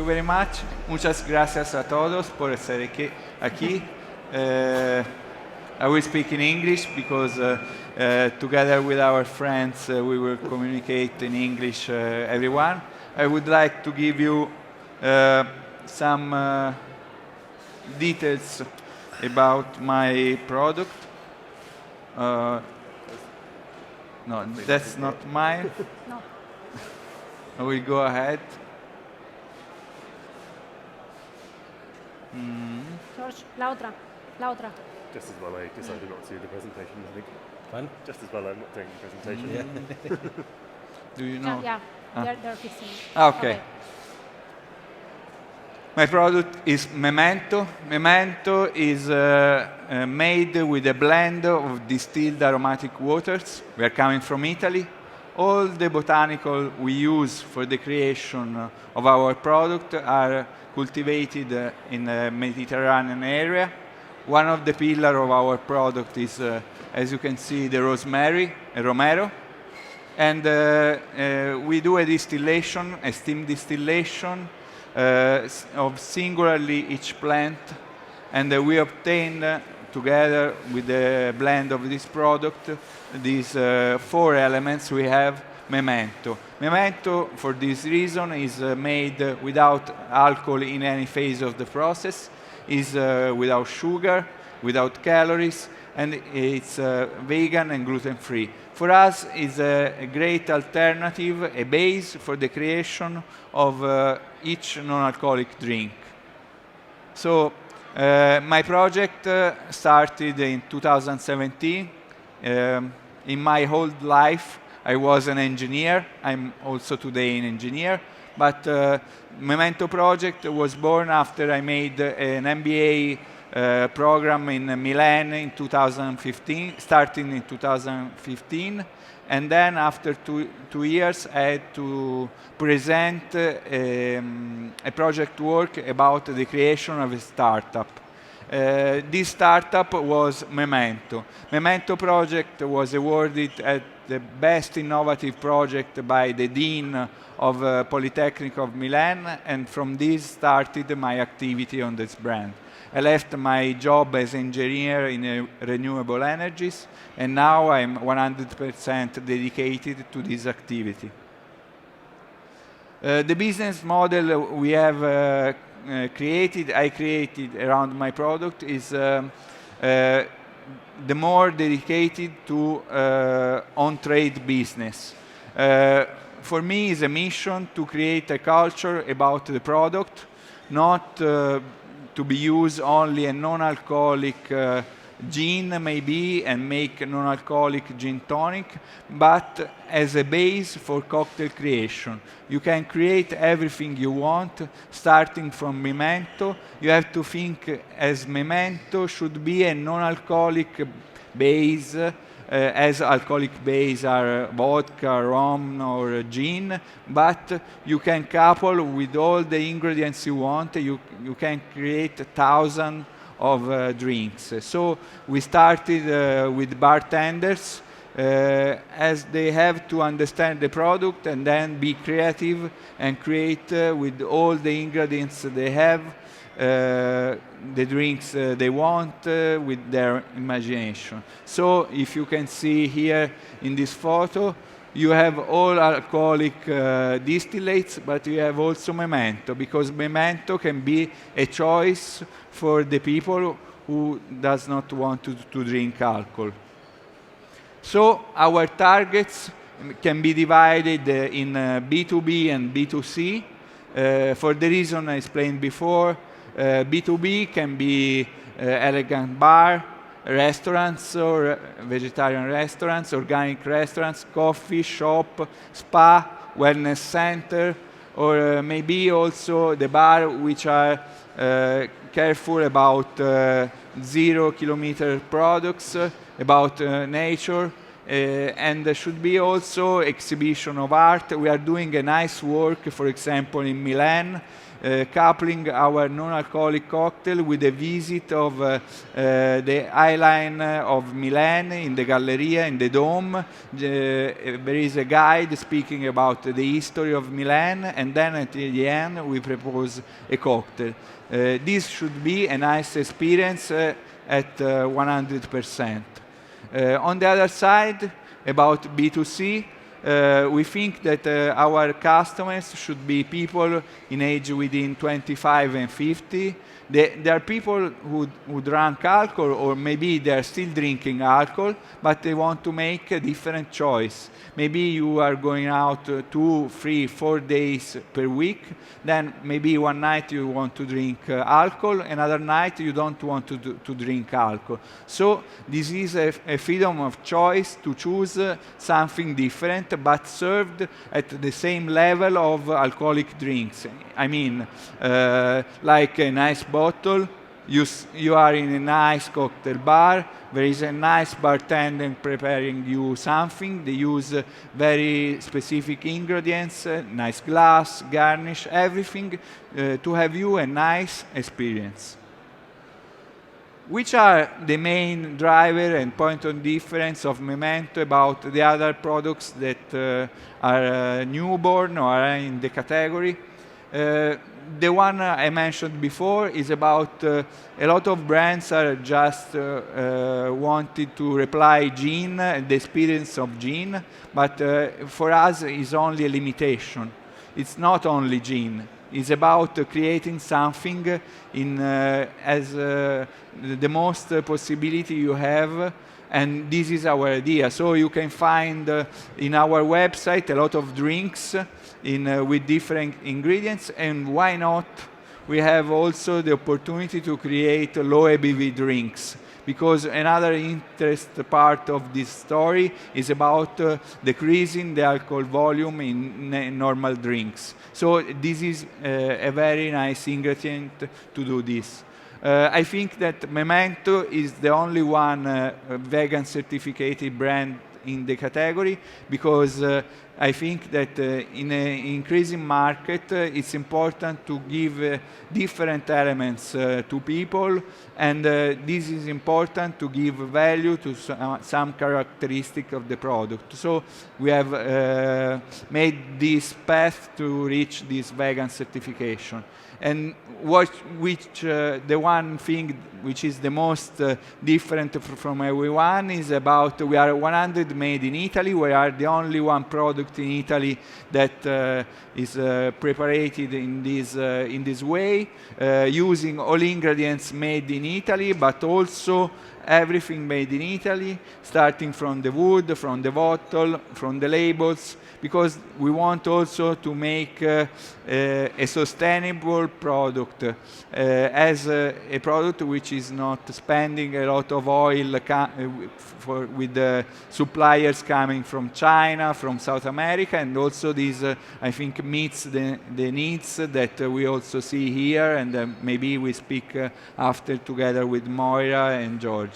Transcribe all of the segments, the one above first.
very much. Muchas gracias a todos por estar aquí. I will speak in English because together with our friends we will communicate in English, everyone. I would like to give you some details about my product. No, that's not mine. No. I will go ahead. George, la otra. Just as well I decided not to do the presentation, I think. Fun? Just as well I'm not doing the presentation. Yeah. Do you know? Yeah, they're fixing it. Okay. My product is MeMento. MeMento is made with a blend of distilled aromatic waters. We are coming from Italy. All the botanical we use for the creation of our product are cultivated in the Mediterranean area. One of the pillars of our product is, as you can see, the rosemary, a romero. And we do a distillation, a steam distillation, of singularly each plant, and we obtain together with the blend of this product these 4 elements we have MeMento. MeMento, for this reason, is made without alcohol in any phase of the process, is without sugar, without calories, and it's vegan and gluten-free. For us, it's a great alternative, a base for the creation of each non-alcoholic drink. So my project started in 2017. In my whole life, I was an engineer. I'm also today an engineer. But MeMento project was born after I made an MBA program in Milan in 2015, starting in 2015. And then after two years, I had to present a project work about the creation of a startup. This startup was MeMento. MeMento project was awarded as the best innovative project by the Dean of Polytechnic of Milan, and from this started my activity on this brand. I left my job as engineer in renewable energies, and now I'm 100% dedicated to this activity. The business model we have I created around my product is the more dedicated to on-trade business. For me, it's a mission to create a culture about the product, not to be used only a non-alcoholic gin maybe and make non-alcoholic gin tonic, but as a base for cocktail creation. You can create everything you want, starting from MeMento. You have to think as MeMento should be a non-alcoholic base, as alcoholic base are vodka, rum, or gin, but you can couple with all the ingredients you want. You can create 1,000 of drinks. So we started with bartenders, as they have to understand the product and then be creative and create with all the ingredients they have, the drinks they want with their imagination. So if you can see here in this photo, you have all alcoholic distillates, but you have also MeMento, because MeMento can be a choice for the people who does not want to drink alcohol. So our targets can be divided in B2B and B2C. For the reason I explained before, B2B can be elegant bar, restaurants or vegetarian restaurants, organic restaurants, coffee shop, spa, wellness center, or maybe also the bar which are careful about 0 kilometer products, about nature, And there should be also exhibition of art. We are doing a nice work, for example, in Milan, coupling our non-alcoholic cocktail with a visit of the High Line of Milan in the Galleria, in the Dome. There is a guide speaking about the history of Milan, and then at the end we propose a cocktail. This should be a nice experience at 100%. On the other side, about B2C, we think that our customers should be people in age within 25 and 50. There are people who drank alcohol, or maybe they are still drinking alcohol, but they want to make a different choice. Maybe you are going out 2, 3, 4 days per week, then maybe one night you want to drink alcohol, another night you don't want to drink alcohol. So this is a freedom of choice to choose something different, but served at the same level of alcoholic drinks. I mean, like a nice bottle, you are in a nice cocktail bar, there is a nice bartender preparing you something, they use very specific ingredients, nice glass, garnish, everything to have you a nice experience. Which are the main driver and point of difference of MeMento about the other products that are newborn or are in the category? The one I mentioned before is about a lot of brands are just wanted to reply gin, the experience of gin, but for us it's only a limitation. It's not only gin. It's about creating something in as the most possibility you have, and this is our idea. So you can find in our website a lot of drinks with different ingredients, and why not? We have also the opportunity to create low ABV drinks, because another interesting part of this story is about decreasing the alcohol volume in normal drinks. So this is a very nice ingredient to do this. I think that MeMento is the only one vegan certificated brand in the category, because I think that in an increasing market, it's important to give different elements to people, and this is important to give value to some characteristic of the product. So we have made this path to reach this vegan certification. And the one thing which is the most different from everyone is about we are 100 made in Italy. We are the only one product in Italy that is prepared in this way, using all ingredients made in Italy, but also everything made in Italy, starting from the wood, from the bottle, from the labels, because we want also to make a sustainable product as a product which is not spending a lot of oil with the suppliers coming from China, from South America, and also this, I think, meets the needs that we also see here, and maybe we speak after together with Moira and George.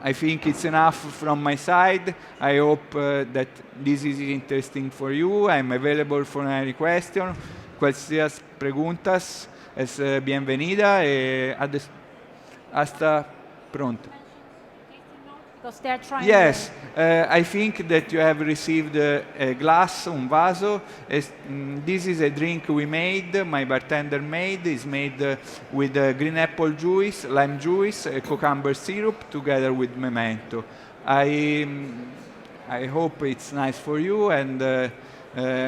I think it's enough from my side. I hope that this is interesting for you. I'm available for any question. Cualquier preguntas es bienvenida. Hasta pronto. Because they're trying. Yes, I think that you have received a glass, un vaso. This is a drink we made, my bartender made. It's made with green apple juice, lime juice, cucumber syrup, together with MeMento. I hope it's nice for you, and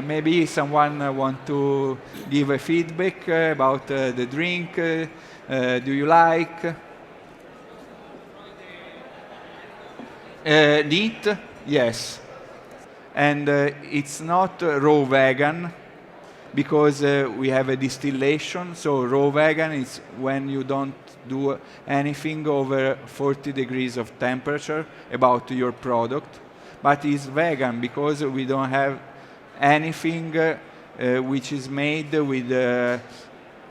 maybe someone want to give a feedback about the drink. Do you like? Neat, yes. And it's not raw vegan, because we have a distillation. So raw vegan is when you don't do anything over 40 degrees of temperature about your product. But it's vegan because we don't have anything which is made with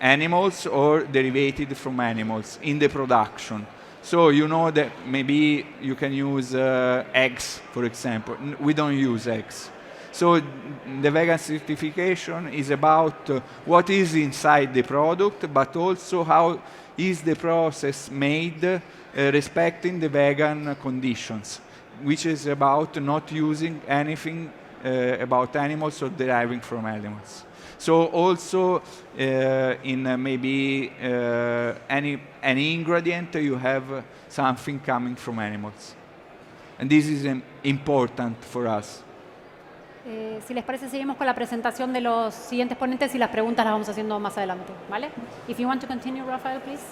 animals or derivated from animals in the production. So you know that maybe you can use eggs, for example. We don't use eggs. So the vegan certification is about what is inside the product, but also how is the process made respecting the vegan conditions, which is about not using anything about animals or deriving from animals. So also in maybe any ingredient you have something coming from animals. And this is important for us. Si les parece, seguimos con la presentación de los siguientes ponentes y las preguntas las vamos haciendo más adelante, ¿vale? If you want to continue, Raphael, please.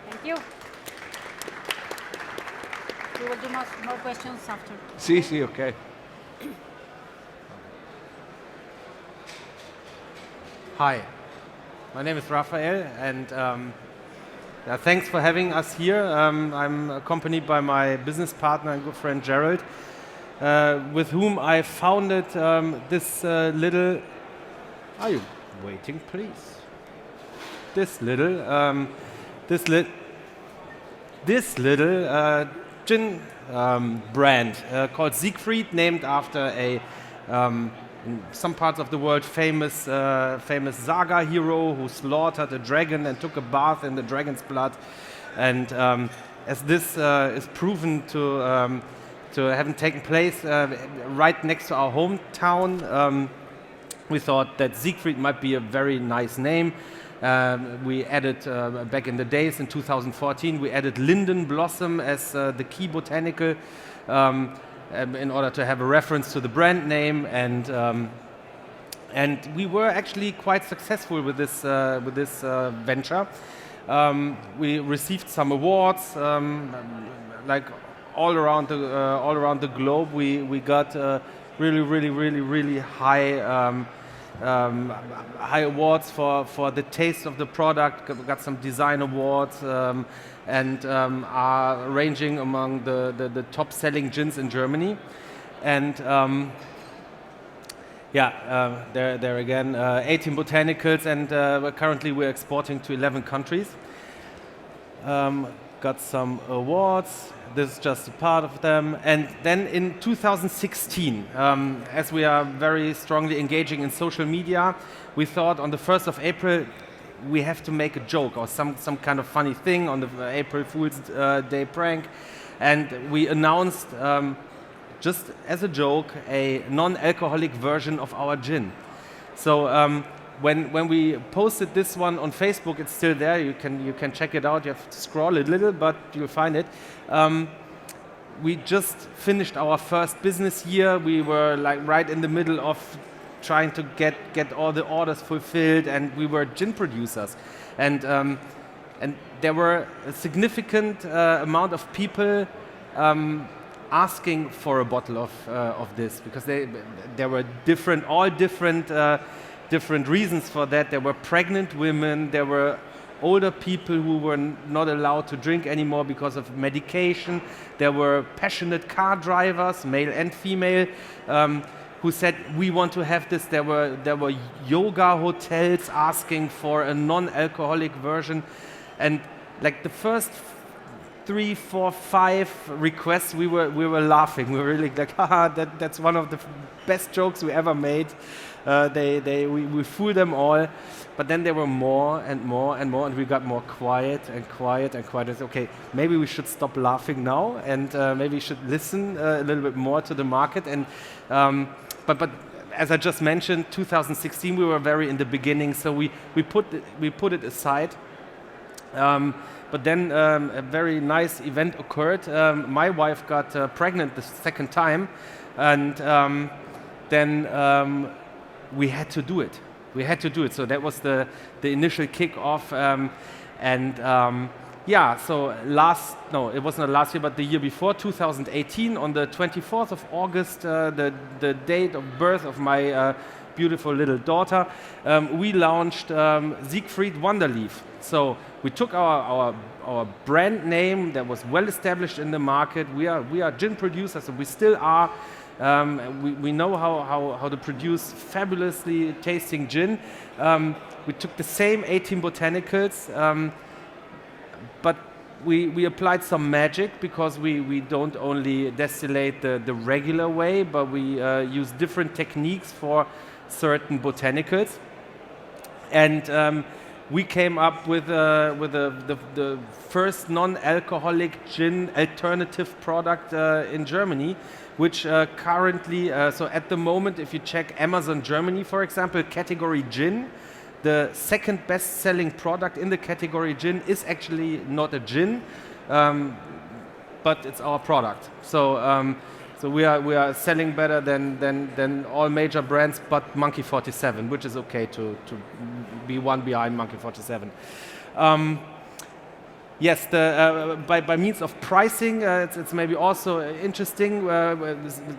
Thank you. We will do more questions after. Sì, sì, ok. Hi, my name is Raphael, and thanks for having us here. I'm accompanied by my business partner and good friend Gerald, with whom I founded this little. Are you waiting, please? This little gin brand called Siegfried, named after a in some parts of the world famous saga hero who slaughtered a dragon and took a bath in the dragon's blood. And as this is proven to have taken place right next to our hometown, we thought that Siegfried might be a very nice name. We added, back in the days in 2014, we added linden blossom as the key botanical in order to have a reference to the brand name, and we were actually quite successful with this venture. We received some awards, like all around the globe. We got really high awards for the taste of the product. Got some design awards, and are ranging among the top selling gins in Germany. And there again, 18 botanicals, and currently we're exporting to 11 countries. Got some awards. This is just a part of them. And then in 2016, as we are very strongly engaging in social media, we thought on the 1st of April we have to make a joke or some kind of funny thing on the April Fool's Day prank. And we announced, just as a joke, a non-alcoholic version of our gin. So when we posted this one on Facebook, it's still there. You can check it out. You have to scroll a little, but you'll find it. We just finished our first business year. We were like right in the middle of trying to get all the orders fulfilled, and we were gin producers. And there were a significant amount of people asking for a bottle of this, because there were different reasons for that. There were pregnant women, there were older people who were not allowed to drink anymore because of medication. There were passionate car drivers, male and female, who said, we want to have this. There were yoga hotels asking for a non-alcoholic version. And like the first 3, 4, 5 requests, we were laughing. We were really like, haha, that's one of the best jokes we ever made. We fooled them all. But then there were more and more and more, and we got more quiet and quiet and quiet. It's okay, maybe we should stop laughing now, and maybe we should listen a little bit more to the market. And but as I just mentioned, 2016 we were very in the beginning, so we put it aside. But then a very nice event occurred. My wife got pregnant the second time, and then we had to do it. We had to do it. So that was the initial kick-off. So it wasn't last year, but the year before, 2018, on the 24th of August, the date of birth of my beautiful little daughter, we launched Siegfried Wonderleaf. So we took our brand name that was well established in the market. We are gin producers, and we still are. We know how to produce fabulously tasting gin. We took the same 18 botanicals, we applied some magic because we don't only distillate the regular way, but we use different techniques for certain botanicals. And we came up with the first non-alcoholic gin alternative product in Germany, which currently, so at the moment, if you check Amazon Germany, for example, category gin, the second best-selling product in the category gin is actually not a gin, but it's our product. So we are selling better than all major brands, but Monkey 47, which is okay to be one behind Monkey 47. Yes, by means of pricing, it's maybe also interesting.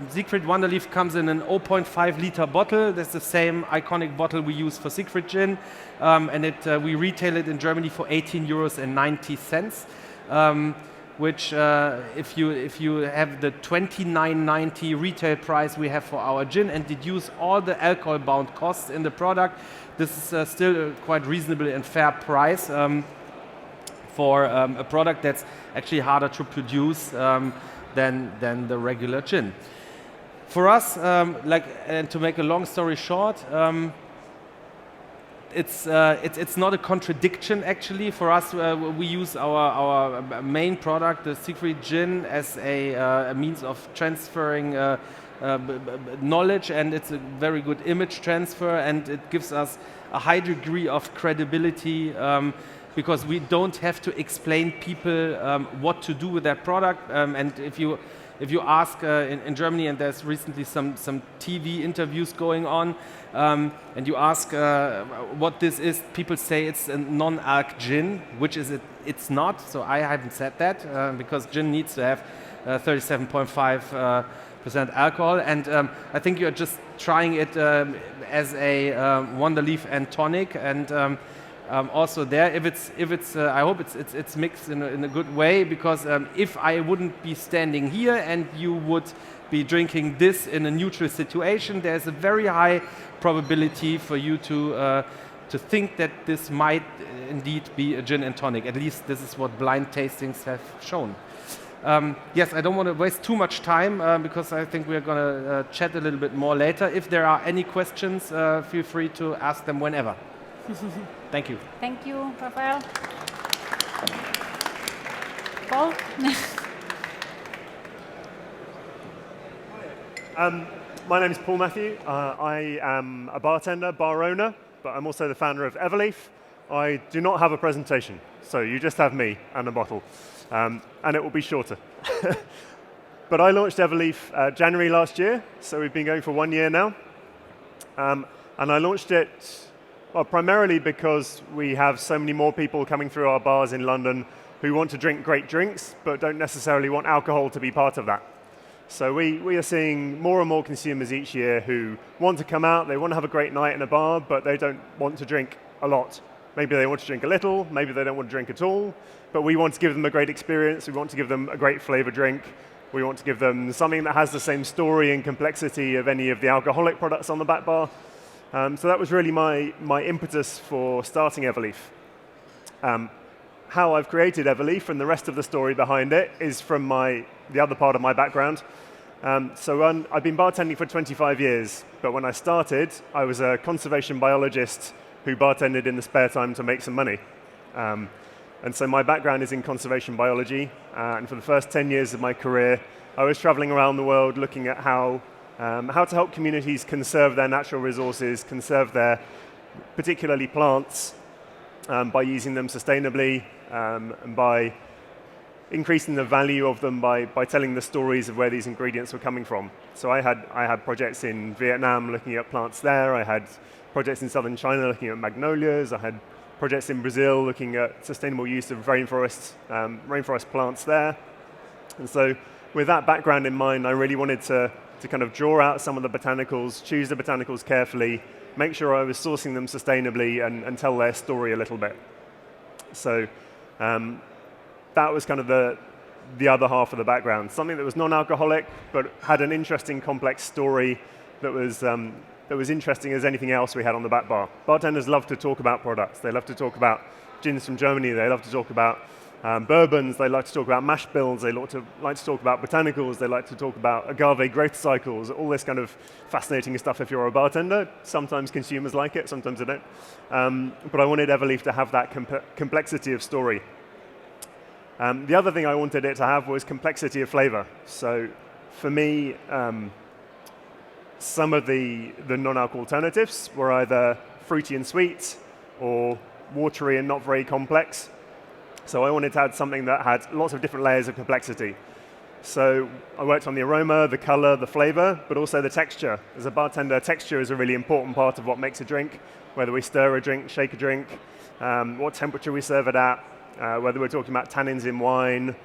Siegfried Wonderleaf comes in an 0.5 liter bottle. That's the same iconic bottle we use for Siegfried gin, and we retail it in Germany for 18.90 euros. Which, if you have the 29.90 retail price we have for our gin and deduce all the alcohol-bound costs in the product, this is still a quite reasonable and fair price for a product that's actually harder to produce than the regular gin. For us, and to make a long story short, it's not a contradiction actually. For us, we use our main product, the Siegfried gin, as a means of transferring knowledge, and it's a very good image transfer, and it gives us a high degree of credibility because we don't have to explain people what to do with that product. And if you ask in Germany, and there's recently some TV interviews going on, and you ask what this is, people say it's a non-alc gin, which is it's not. So I haven't said that because gin needs to have 37.5% alcohol, and I think you're just trying it as a Wonderleaf and tonic, and also there, if it's I hope it's mixed in a good way, because if I wouldn't be standing here and you would be drinking this in a neutral situation, there's a very high probability for you to think that this might indeed be a gin and tonic. At least this is what blind tastings have shown. Yes, I don't want to waste too much time because I think we're going to chat a little bit more later. If there are any questions, feel free to ask them whenever. Thank you. Thank you, Raphael. Paul? My name is Paul Mathew. I am a bartender, bar owner, but I'm also the founder of Eveerleaf. I do not have a presentation, so you just have me and a bottle, and it will be shorter. But I launched Eveerleaf January last year, so we've been going for 1 year now. And I launched it primarily because we have so many more people coming through our bars in London who want to drink great drinks, but don't necessarily want alcohol to be part of that. So we are seeing more and more consumers each year who want to come out, they want to have a great night in a bar, but they don't want to drink a lot. Maybe they want to drink a little, maybe they don't want to drink at all, but we want to give them a great experience, we want to give them a great flavor drink, we want to give them something that has the same story and complexity of any of the alcoholic products on the back bar. So that was really my impetus for starting Eveerleaf. How I've created Eveerleaf and the rest of the story behind it is from the other part of my background. I've been bartending for 25 years, but when I started, I was a conservation biologist who bartended in the spare time to make some money. And so my background is in conservation biology, and for the first 10 years of my career, I was traveling around the world looking at how to help communities conserve their natural resources, conserve their, particularly plants, by using them sustainably, and by increasing the value of them by telling the stories of where these ingredients were coming from. So I had projects in Vietnam looking at plants there, I had projects in southern China looking at magnolias, I had projects in Brazil looking at sustainable use of rainforest plants there. And so with that background in mind, I really wanted to kind of draw out some of the botanicals, choose the botanicals carefully, make sure I was sourcing them sustainably, and tell their story a little bit. So that was kind of the other half of the background, something that was non-alcoholic but had an interesting, complex story that was interesting as anything else we had on the back bar. Bartenders love to talk about products. They love to talk about gins from Germany. They love to talk about Bourbons, they like to talk about mash bills, they like to talk about botanicals, they like to talk about agave growth cycles, all this kind of fascinating stuff if you're a bartender. Sometimes consumers like it, sometimes they don't. But I wanted Eveerleaf to have that complexity of story. The other thing I wanted it to have was complexity of flavor. So for me, some of the non-alcohol alternatives were either fruity and sweet or watery and not very complex. So I wanted to add something that had lots of different layers of complexity. So I worked on the aroma, the color, the flavor, but also the texture. As a bartender, texture is a really important part of what makes a drink, whether we stir a drink, shake a drink, what temperature we serve it at, whether we're talking about tannins in wine,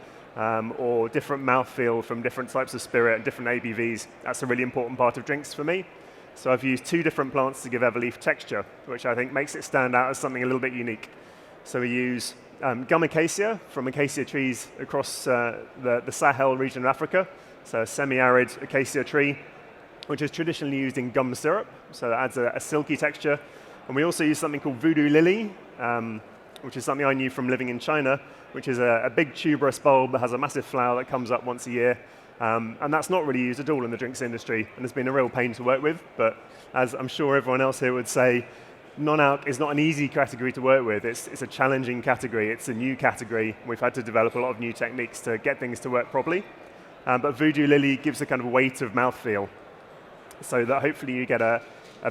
or different mouthfeel from different types of spirit and different ABVs. That's a really important part of drinks for me. So I've used 2 different plants to give Eveerleaf texture, which I think makes it stand out as something a little bit unique. So we use gum acacia from acacia trees across the Sahel region of Africa, so a semi-arid acacia tree, which is traditionally used in gum syrup, so that adds a silky texture. And we also use something called voodoo lily, which is something I knew from living in China, which is a big tuberous bulb that has a massive flower that comes up once a year. And that's not really used at all in the drinks industry, and it's been a real pain to work with. But as I'm sure everyone else here would say, non-alc is not an easy category to work with. It's a challenging category. It's a new category. We've had to develop a lot of new techniques to get things to work properly. But voodoo lily gives a kind of weight of mouthfeel, so that hopefully you get a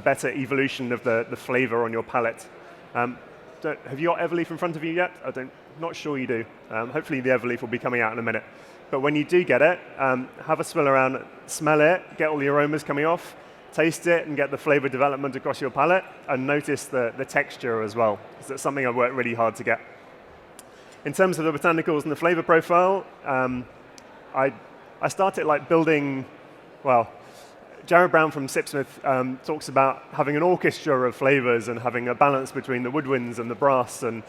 better evolution of the flavor on your palate. Have you got Eveerleaf in front of you yet? Not sure you do. Hopefully the Eveerleaf will be coming out in a minute. But when you do get it, have a swill around, smell it, get all the aromas coming off, taste it and get the flavor development across your palate, and notice the texture as well, because it's something I've worked really hard to get. In terms of the botanicals and the flavor profile, I started like building, well, Jared Brown from Sipsmith talks about having an orchestra of flavors and having a balance between the woodwinds and the brass, and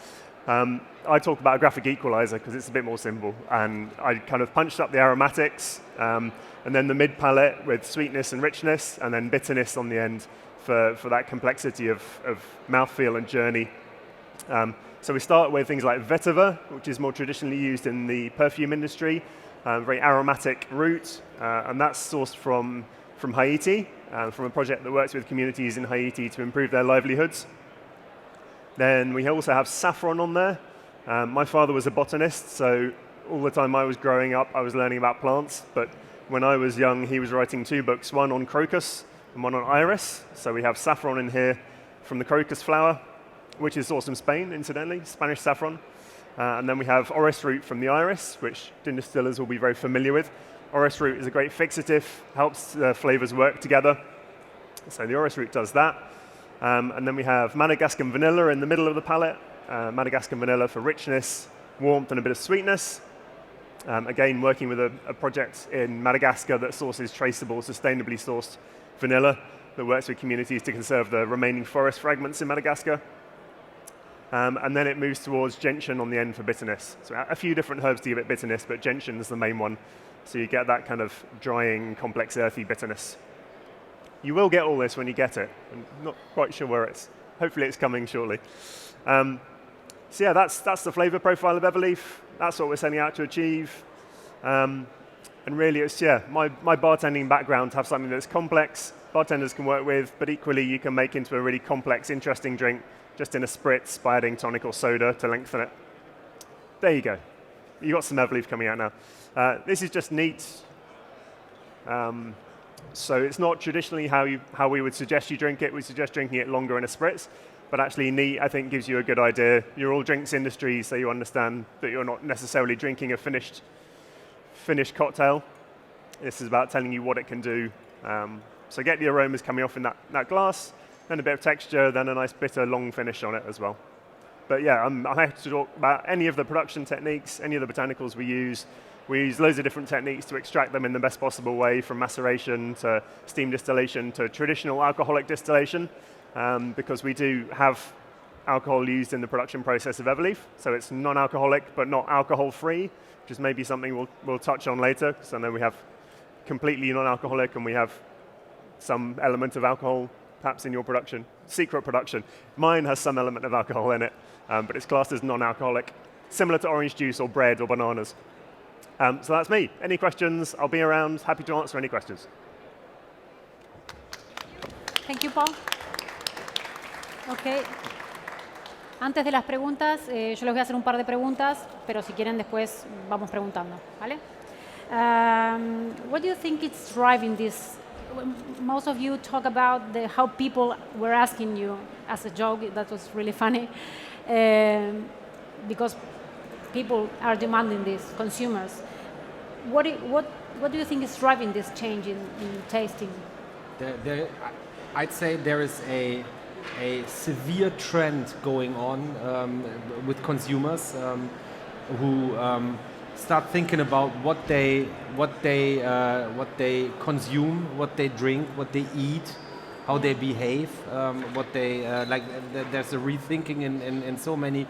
I talk about a graphic equalizer because it's a bit more simple, and I kind of punched up the aromatics, and then the mid palate with sweetness and richness, and then bitterness on the end for that complexity of mouthfeel and journey. So we start with things like vetiver, which is more traditionally used in the perfume industry, very aromatic root, and that's sourced from Haiti, from a project that works with communities in Haiti to improve their livelihoods. Then we also have saffron on there. My father was a botanist, so all the time I was growing up, I was learning about plants, but when I was young, he was writing 2 books, one on crocus and one on iris. So we have saffron in here from the crocus flower, which is sourced from Spain, incidentally, Spanish saffron. And then we have orris root from the iris, which distillers will be very familiar with. Orris root is a great fixative, helps the flavors work together. So the orris root does that. And then we have Madagascan vanilla in the middle of the palette. Madagascan vanilla for richness, warmth, and a bit of sweetness. Again, working with a project in Madagascar that sources traceable, sustainably sourced vanilla that works with communities to conserve the remaining forest fragments in Madagascar. And then it moves towards gentian on the end for bitterness. So a few different herbs to give it bitterness, but gentian is the main one. So you get that kind of drying, complex, earthy bitterness. You will get all this when you get it. I'm not quite sure where it's. Hopefully it's coming shortly. So yeah, that's the flavor profile of Eveerleaf. That's what we're setting out to achieve. And really it's, my bartending background to have something that's complex, bartenders can work with, but equally you can make into a really complex, interesting drink just in a spritz by adding tonic or soda to lengthen it. There you go. You got some Eveerleaf coming out now. This is just neat. So it's not traditionally how we would suggest you drink it. We suggest drinking it longer in a spritz. But actually neat, I think, gives you a good idea. You're all drinks industry, so you understand that you're not necessarily drinking a finished cocktail. This is about telling you what it can do. So get the aromas coming off in that glass, then a bit of texture, then a nice bitter long finish on it as well. But yeah, I'm happy to talk about any of the production techniques, any of the botanicals we use. We use loads of different techniques to extract them in the best possible way, from maceration to steam distillation to traditional alcoholic distillation, because we do have alcohol used in the production process of Eveerleaf. So it's non-alcoholic but not alcohol-free, which is maybe something we'll touch on later, because I know we have completely non-alcoholic and we have some element of alcohol perhaps in your production, secret production. Mine has some element of alcohol in it, but it's classed as non-alcoholic. similar to orange juice or bread or bananas. So that's me. Any questions? I'll be around, happy to answer any questions. Thank you, Paul. Okay. Antes de las preguntas, yo les voy a hacer un par de preguntas, pero si quieren después vamos preguntando, ¿vale? What do you think is driving this? Most of you talk about how people were asking you as a joke. That was really funny, because people are demanding this, consumers. What do you think is driving this change in tasting? I'd say there is a severe trend going on with consumers who start thinking about what they consume, what they drink, what they eat, how they behave, what they like. There's a rethinking in so many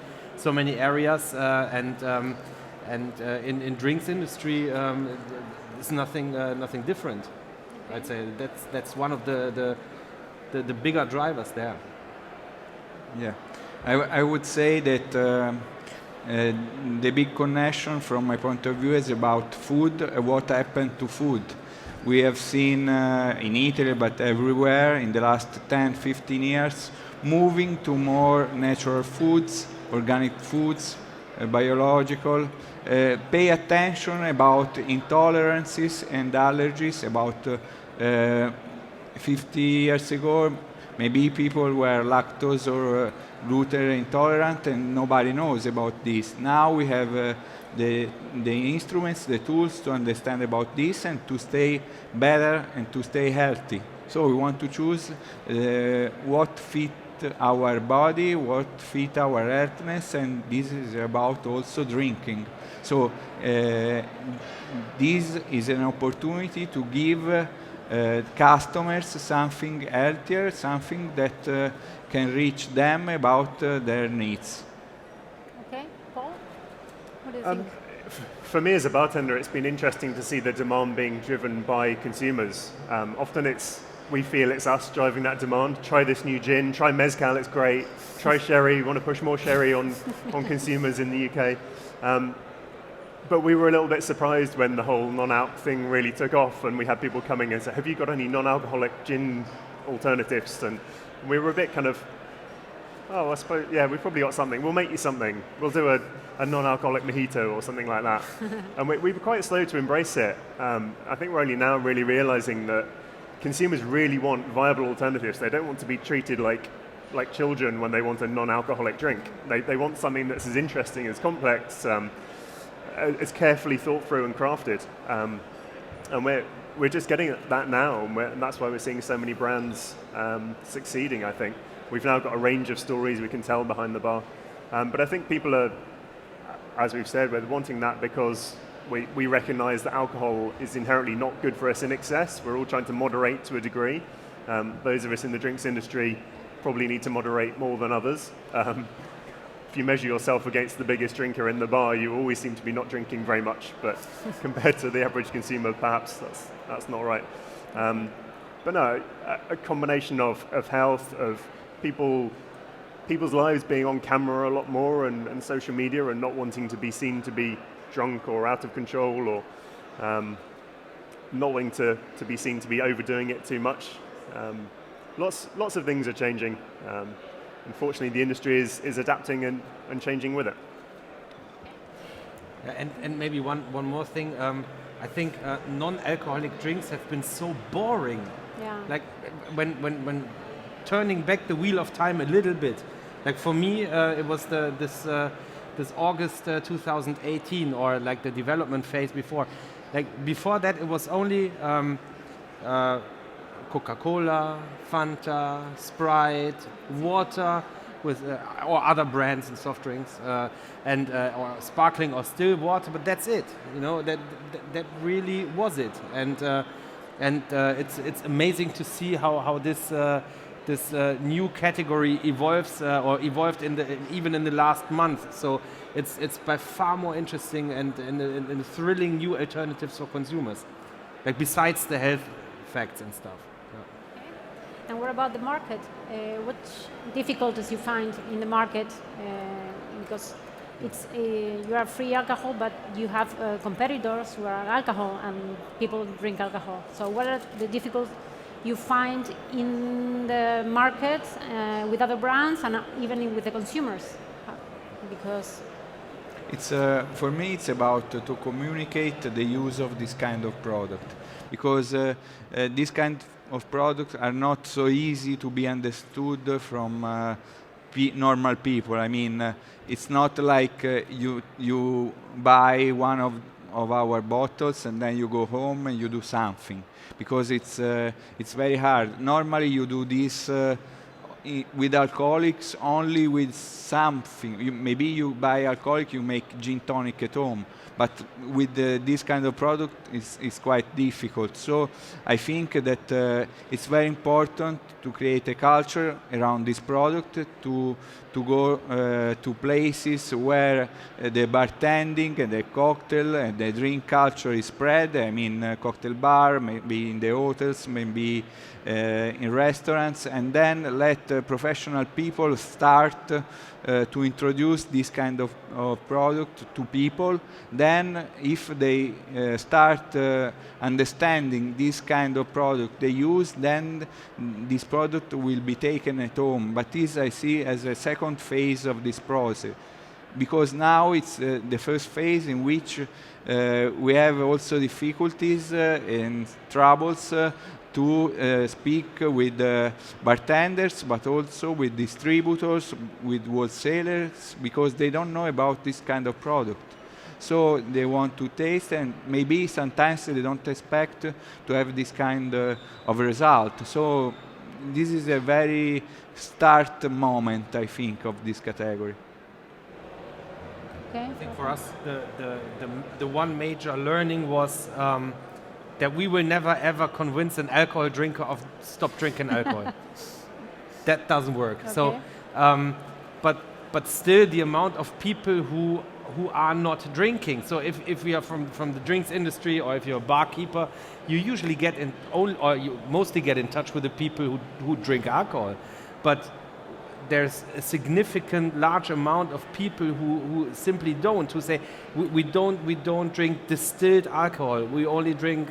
areas, and in drinks industry, it's nothing different. I'd say that's one of the bigger drivers there. Yeah, I would say that the big connection from my point of view is about food, what happened to food. We have seen in Italy, but everywhere in the last 10, 15 years, moving to more natural foods, organic foods, biological. Pay attention about intolerances and allergies. About 50 years ago, maybe people were lactose or gluten intolerant and nobody knows about this. Now we have the instruments, the tools to understand about this and to stay better and to stay healthy. So we want to choose what fit our body, what fit our healthiness, and this is about also drinking. So this is an opportunity to give customers something healthier, something that can reach them about their needs. Okay, Paul, what do you think? For me as a bartender, it's been interesting to see the demand being driven by consumers. Often we feel it's us driving that demand. Try this new gin, try mezcal, it's great. Try sherry, we want to push more sherry on consumers in the UK. But we were a little bit surprised when the whole non-alc thing really took off and we had people coming and say, have you got any non-alcoholic gin alternatives? And we were a bit kind of, oh, I suppose, yeah, we've probably got something. We'll make you something. We'll do a non-alcoholic mojito or something like that. And we were quite slow to embrace it. I think we're only now really realizing that consumers really want viable alternatives. They don't want to be treated like children when they want a non-alcoholic drink. They want something that's as interesting, as complex, it's carefully thought through and crafted, and we're just getting that now, and that's why we're seeing so many brands succeeding. I think we've now got a range of stories we can tell behind the bar, but I think people are, as we've said, we're wanting that because we recognise that alcohol is inherently not good for us in excess. We're all trying to moderate to a degree. Those of us in the drinks industry probably need to moderate more than others. If you measure yourself against the biggest drinker in the bar, you always seem to be not drinking very much, but compared to the average consumer, perhaps that's not right. But no, a combination of health, of people's lives being on camera a lot more and social media and not wanting to be seen to be drunk or out of control or not wanting to be seen to be overdoing it too much. Lots of things are changing. Unfortunately, the industry is adapting and changing with it. And maybe one more thing. I think non-alcoholic drinks have been so boring. Yeah. Like when turning back the wheel of time a little bit. Like for me, it was this August 2018, or like the development phase before. Like before that, it was only Coca-Cola, Fanta, Sprite, water, with or other brands and soft drinks, and or sparkling or still water. But that's it. You know, that really was it. And it's amazing to see how this new category evolves or evolved even in the last month. So it's by far more interesting and thrilling new alternatives for consumers, like besides the health facts and stuff. And what about the market? What difficulties you find in the market? Because it's you are free alcohol, but you have competitors who are alcohol, and people drink alcohol. So what are the difficulties you find in the market with other brands and even with the consumers? Because it's for me, it's about to communicate the use of this kind of product, because this kind of products are not so easy to be understood from normal people. I mean, it's not like you buy one of our bottles and then you go home and you do something, because it's very hard. Normally you do this with alcoholics only with something. Maybe you buy alcoholic, you make gin tonic at home, but with this kind of product it's quite difficult. So I think that it's very important to create a culture around this product, to go to places where the bartending and the cocktail and the drink culture is spread. I mean, cocktail bar, maybe in the hotels, maybe in restaurants, and then let professional people start to introduce this kind of product to people. Then if they start understanding this kind of product they use, then this product will be taken at home. But this I see as a second phase of this process, because now it's the first phase in which we have also difficulties and troubles to speak with bartenders, but also with distributors, with wholesalers, because they don't know about this kind of product. So they want to taste, and maybe sometimes they don't expect to have this kind of result. So this is a very start moment, I think, of this category. okay. I think for us, the one major learning was that we will never ever convince an alcohol drinker of stop drinking alcohol. That doesn't work. Okay. So, but still the amount of people who are not drinking. So if we are from the drinks industry, or if you're a barkeeper, you usually get in, or you mostly get in touch with the people who drink alcohol. But there's a significant large amount of people who simply don't, who say we don't drink distilled alcohol, we only drink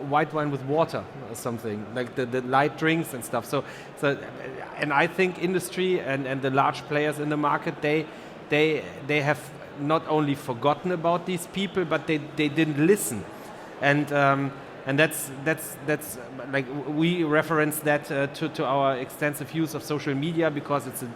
white wine with water or something, like the light drinks and stuff. So and I think industry and the large players in the market, they have not only forgotten about these people, but they didn't listen. And that's like, we reference that to our extensive use of social media, because it's a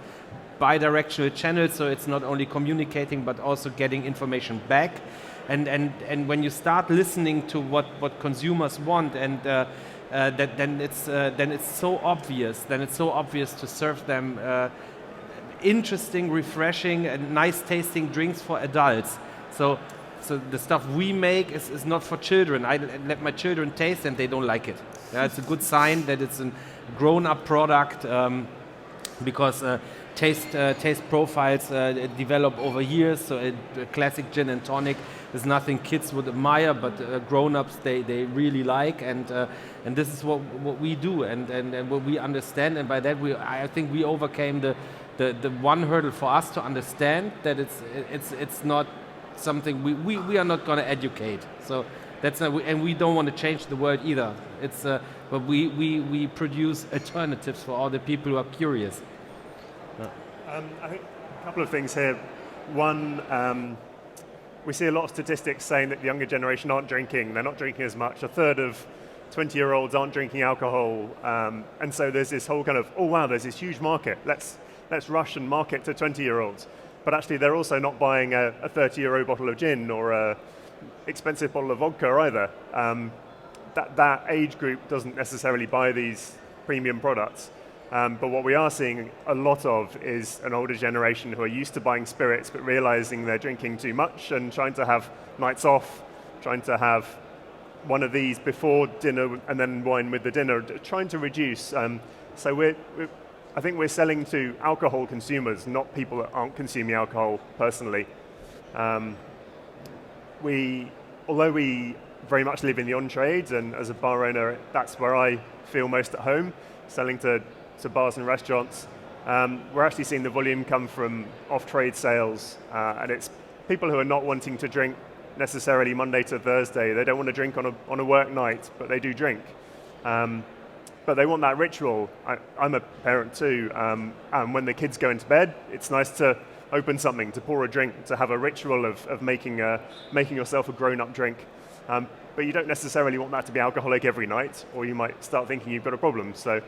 bi-directional channel, so it's not only communicating but also getting information back. And when you start listening to what consumers want, and then it's so obvious. Then it's so obvious to serve them interesting, refreshing, and nice tasting drinks for adults. So the stuff we make is not for children. I let my children taste and they don't like it. Yeah, it's a good sign that it's a grown-up product, because taste profiles develop over years. So a classic gin and tonic is nothing kids would admire, but grown-ups they really like, and this is what we do and what we understand. And by that I think we overcame the one hurdle for us to understand that it's not something we are not going to educate. So that's not, and we don't want to change the world either. It's but we produce alternatives for all the people who are curious. I think a couple of things here. One, we see a lot of statistics saying that the younger generation aren't drinking. They're not drinking as much. A third of 20-year-olds aren't drinking alcohol, and so there's this whole kind of, oh wow, there's this huge market. Let's rush and market to 20-year-olds. But actually, they're also not buying a 30-euro bottle of gin or an expensive bottle of vodka either. That age group doesn't necessarily buy these premium products. But what we are seeing a lot of is an older generation who are used to buying spirits, but realizing they're drinking too much and trying to have nights off, trying to have one of these before dinner and then wine with the dinner, trying to reduce. So I think we're selling to alcohol consumers, not people that aren't consuming alcohol personally. Although we very much live in the on-trade, and as a bar owner, that's where I feel most at home, selling to bars and restaurants. we're actually seeing the volume come from off-trade sales, and it's people who are not wanting to drink necessarily Monday to Thursday. They don't want to drink on a work night, but they do drink. But they want that ritual. I'm a parent too, and when the kids go into bed, it's nice to open something, to pour a drink, to have a ritual of making yourself a grown-up drink. But you don't necessarily want that to be alcoholic every night, or you might start thinking you've got a problem. So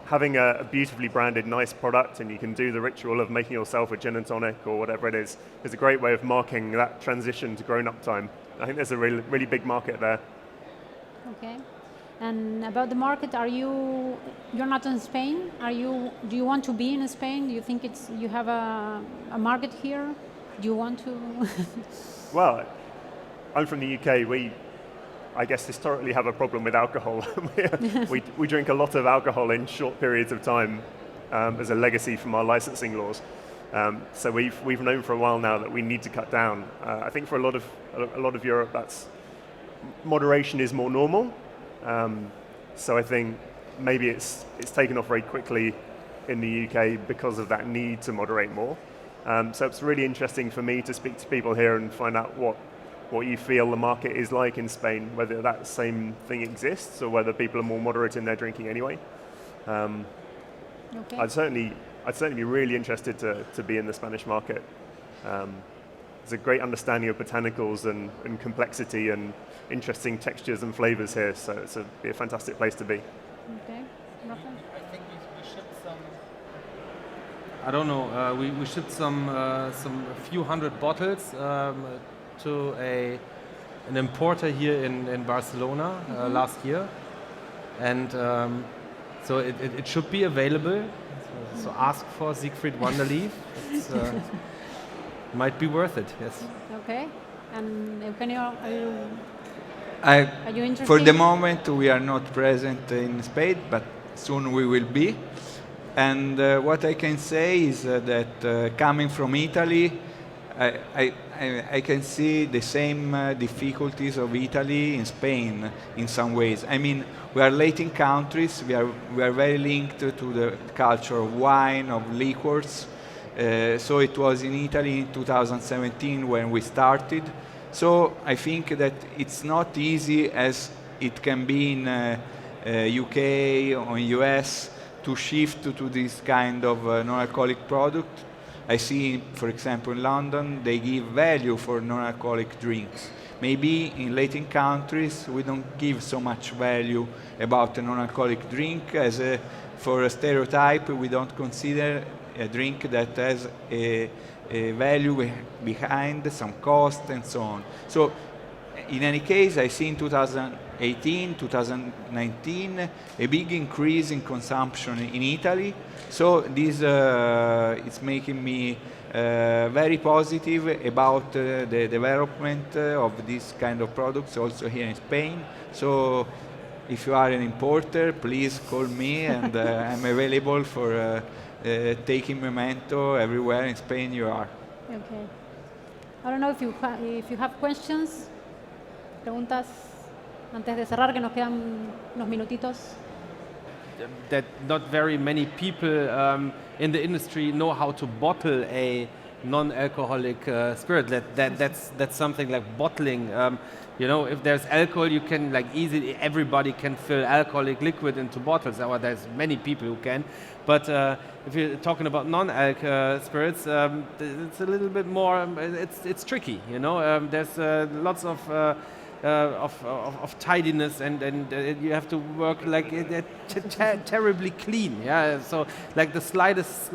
having a beautifully branded, nice product, and you can do the ritual of making yourself a gin and tonic or whatever it is a great way of marking that transition to grown-up time. I think there's a really, really big market there. Okay. And about the market, you're not in Spain? Do you want to be in Spain? Do you think you have a market here? Do you want to? Well, I'm from the UK. I guess historically have a problem with alcohol. we drink a lot of alcohol in short periods of time as a legacy from our licensing laws. So we've known for a while now that we need to cut down. I think for a lot of Europe, moderation is more normal. So I think maybe it's taken off very quickly in the UK because of that need to moderate more. So it's really interesting for me to speak to people here and find out what you feel the market is like in Spain, whether that same thing exists or whether people are more moderate in their drinking anyway. Okay. I'd certainly be really interested to be in the Spanish market. There's a great understanding of botanicals and complexity and interesting textures and flavors here, so it'd be a fantastic place to be. Okay. Raphael? I think we shipped some. I don't know. We shipped some a few hundred bottles to an importer here in Barcelona last year, and so it should be available. So ask for Siegfried Wonderleaf. It's, might be worth it. Yes. Okay. And Eugenio, Are you interested? For the moment, we are not present in Spain, but soon we will be. And what I can say is that coming from Italy, I can see the same difficulties of Italy in Spain in some ways. I mean, we are Latin countries. We are very linked to the culture of wine, of liquors. So it was in Italy in 2017 when we started. So I think that it's not easy as it can be in UK or US to shift to this kind of non-alcoholic product. I see, for example, in London, they give value for non-alcoholic drinks. Maybe in Latin countries, we don't give so much value about a non-alcoholic drink as for a stereotype, we don't consider a drink that has a value behind, some cost and so on. So in any case, I see in 2018, 2019, a big increase in consumption in Italy. So this is making me very positive about the development of this kind of products also here in Spain. So if you are an importer, please call me and I'm available for taking MeMento everywhere in Spain you are. Okay. I don't know if you have questions, preguntas antes de cerrar, que nos quedan unos minutitos. That not very many people in the industry know how to bottle a non-alcoholic spirit. That's something like bottling. You know, if there's alcohol, you can everybody can fill alcoholic liquid into bottles. Or there's many people who can. But if you're talking about non-alc spirits, it's a little bit more. It's tricky. You know, there's lots of tidiness and you have to work terribly clean. Yeah. So like the slightest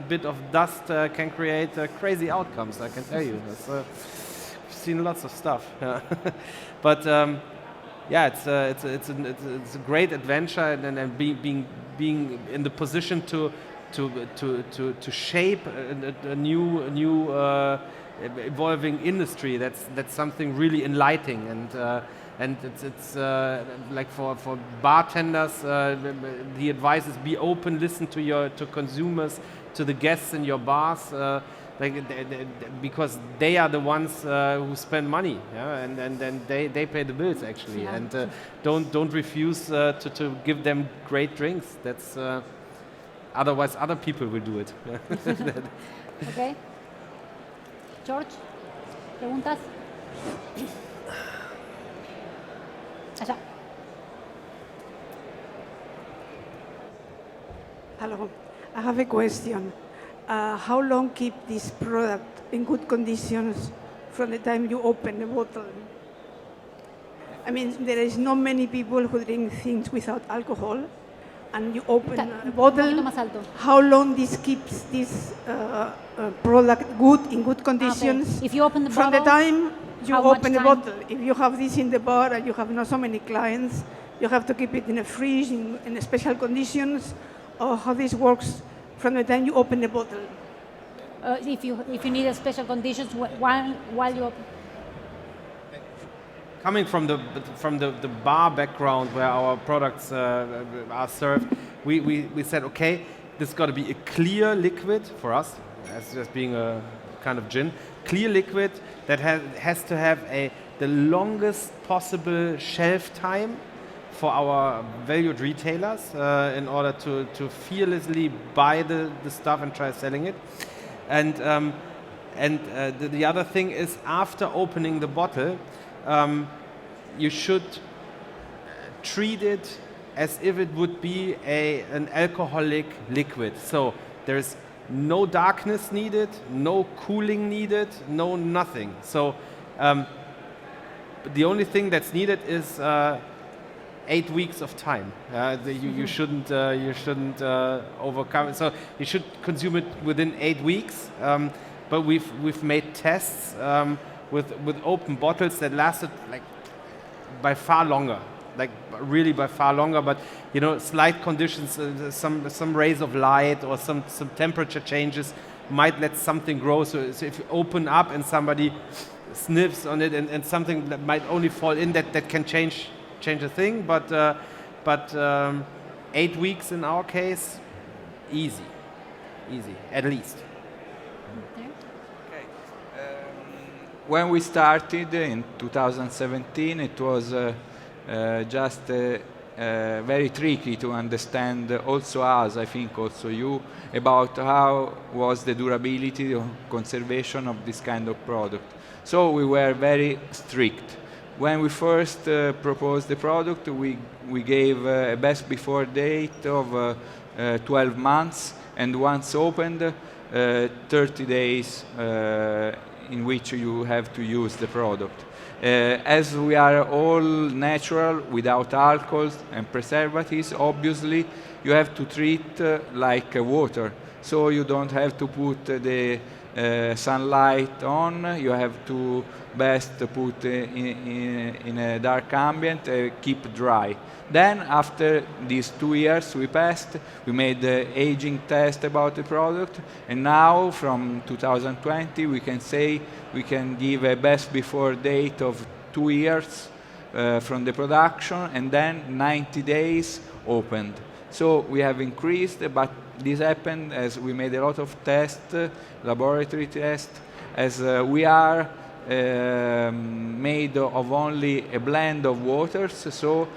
bit of dust can create crazy outcomes. I can tell you. I've seen lots of stuff. Yeah. But yeah, it's a great adventure and being in the position to shape a new evolving industry. That's something really enlightening and it's like for bartenders, the advice is be open, listen to consumers, to the guests in your bars. Because they are the ones who spend money, yeah? and they pay the bills actually, yeah. And don't refuse to give them great drinks. That's Otherwise, other people will do it. Okay. George, ¿preguntas? Allá. Hello, I have a question. How long keep this product in good conditions from the time you open the bottle? I mean, there is not many people who drink things without alcohol, and you open a Un bottle. poquito más alto. How long this keeps this product good in good conditions? If you open the from the bottle, time you how much open the time? bottle. If you have this in the bar and you have not so many clients, you have to keep it in a fridge in special conditions, or how this works from the time you open the bottle. If you need a special conditions while you open. Coming from the bar background where our products are served, we said, okay, this got to be a clear liquid for us, as just being a kind of gin, clear liquid that has to have the longest possible shelf time for our valued retailers in order to fearlessly buy the stuff and try selling it. And the other thing is, after opening the bottle, you should treat it as if it would be an alcoholic liquid. So there's no darkness needed, no cooling needed, no nothing. So the only thing that's needed is 8 weeks of time. You shouldn't overcome it. So you should consume it within 8 weeks. But we've made tests with open bottles that lasted like by far longer, like really by far longer. But you know, slight conditions, some rays of light or some temperature changes might let something grow. So if you open up and somebody sniffs on it and something that might only fall in, that can change a thing. But 8 weeks in our case, easy, at least. When we started in 2017, it was just very tricky to understand, also us, I think also you, about how was the durability or conservation of this kind of product. So we were very strict. When we first proposed the product, we gave a best before date of 12 months, and once opened, 30 days in which you have to use the product. As we are all natural, without alcohols and preservatives, obviously you have to treat like water. So you don't have to put the sunlight on, you have to best put in a dark ambient, keep dry. Then after these 2 years we passed, we made the aging test about the product, and now from 2020 we can say we can give a best before date of 2 years from the production, and then 90 days opened. So we have increased, but this happened as we made a lot of tests, laboratory tests, as we are made of only a blend of waters, so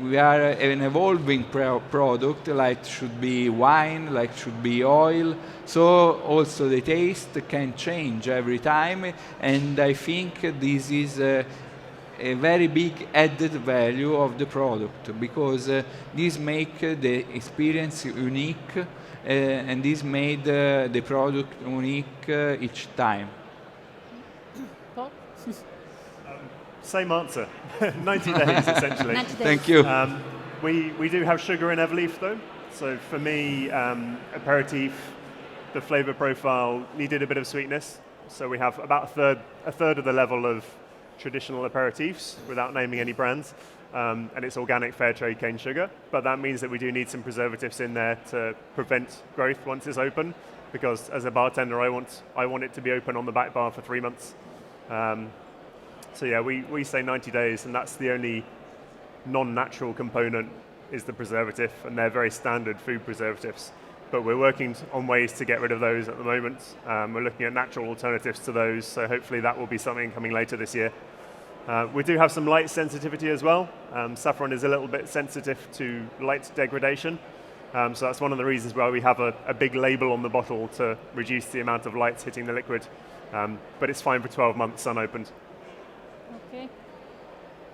we are an evolving product, like should be wine, like should be oil, so also the taste can change every time, and I think this is a very big added value of the product, because this makes the experience unique, and this made the product unique each time. Paul? Same answer. 90 days, essentially. 90 days. Thank you. We do have sugar in Eveerleaf, though. So for me, aperitif, the flavor profile needed a bit of sweetness. So we have about a third of the level of traditional aperitifs, without naming any brands. And it's organic fair trade cane sugar. But that means that we do need some preservatives in there to prevent growth once it's open. Because as a bartender, I want it to be open on the back bar for 3 months. So yeah, we say 90 days, and that's the only non-natural component is the preservative, and they're very standard food preservatives. But we're working on ways to get rid of those at the moment. We're looking at natural alternatives to those, so hopefully that will be something coming later this year. We do have some light sensitivity as well. Saffron is a little bit sensitive to light degradation, So that's one of the reasons why we have a big label on the bottle to reduce the amount of lights hitting the liquid. But it's fine for 12 months unopened. Okay.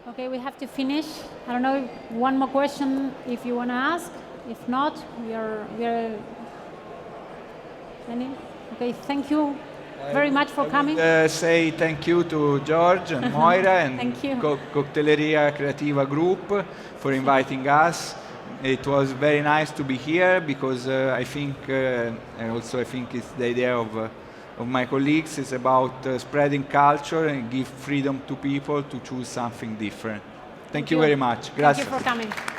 Okay, we have to finish. I don't know, one more question if you want to ask. If not, we are any? Okay, thank you very much for coming. Say thank you to George and Moira and Thank you. Cocteleria Creativa Group for inviting us. It was very nice to be here because I think, and also I think it's the idea of my colleagues is about spreading culture and give freedom to people to choose something different. Thank you very much. Gracias. Thank you for coming.